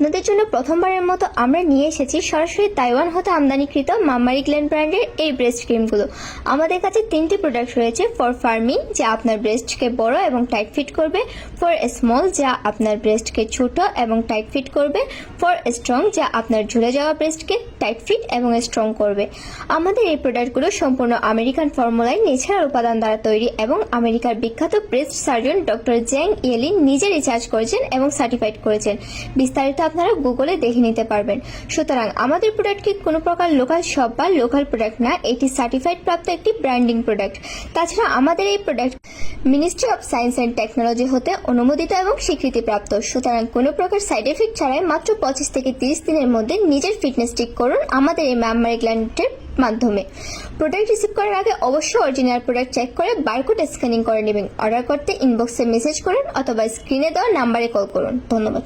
আপনাদের জন্য প্রথমবারের মতো আমরা নিয়ে এসেছি সরাসরি তাইওয়ান হতে আমদানিকৃত মামারি গ্ল্যান্ড ব্র্যান্ডের এই ব্রেস্ট ক্রিমগুলো। আমাদের কাছে 3টি প্রোডাক্ট রয়েছে। ফর ফার্মিং, যা আপনার ব্রেস্টকে বড় এবং টাইট ফিট করবে। ফর স্মল, যা আপনার ব্রেস্টকে ছোট এবং টাইট ফিট করবে। ফর স্ট্রং, যা আপনার ঝুলে যাওয়া ব্রেস্টকে টাইট ফিট এবং স্ট্রং করবে। আমাদের এই প্রোডাক্টগুলো সম্পূর্ণ আমেরিকান ফর্মুলায় ন্যাচারাল উপাদান দ্বারা তৈরি এবং আমেরিকার বিখ্যাত ব্রেস্ট সার্জন ডক্টর জ্যাং ইয়েলিন নিজে রিসার্চ করেছেন এবং সার্টিফাইড করেছেন। বিস্তারিত আপনারা গুগলে দেখে নিতে পারবেন। সুতরাং আমাদের প্রোডাক্টটি কোনো প্রকার লোকাল শপ বা লোকাল প্রোডাক্ট না, এটি সার্টিফাইড প্রাপ্ত একটি ব্র্যান্ডিং প্রোডাক্ট। তাছাড়া আমাদের এই product ministry of science and technology হতে অনুমোদিত এবং স্বীকৃতিপ্রাপ্ত। সুতরাং কোনো প্রকার সাইড এফেক্ট ছাড়াই মাত্র 25 থেকে 30 দিনের মধ্যে নিজের ফিটনেস ঠিক করুন আমাদের এই মামারি গ্ল্যান্ডের মাধ্যমে। প্রোডাক্ট রিসিভ করার আগে অবশ্যই অরিজিনাল প্রোডাক্ট চেক করে বারকোড স্ক্যানিং করে নেবেন। অর্ডার করতে ইনবক্সে মেসেজ করুন অথবা স্ক্রিনে দেওয়া নাম্বারে কল করুন। ধন্যবাদ।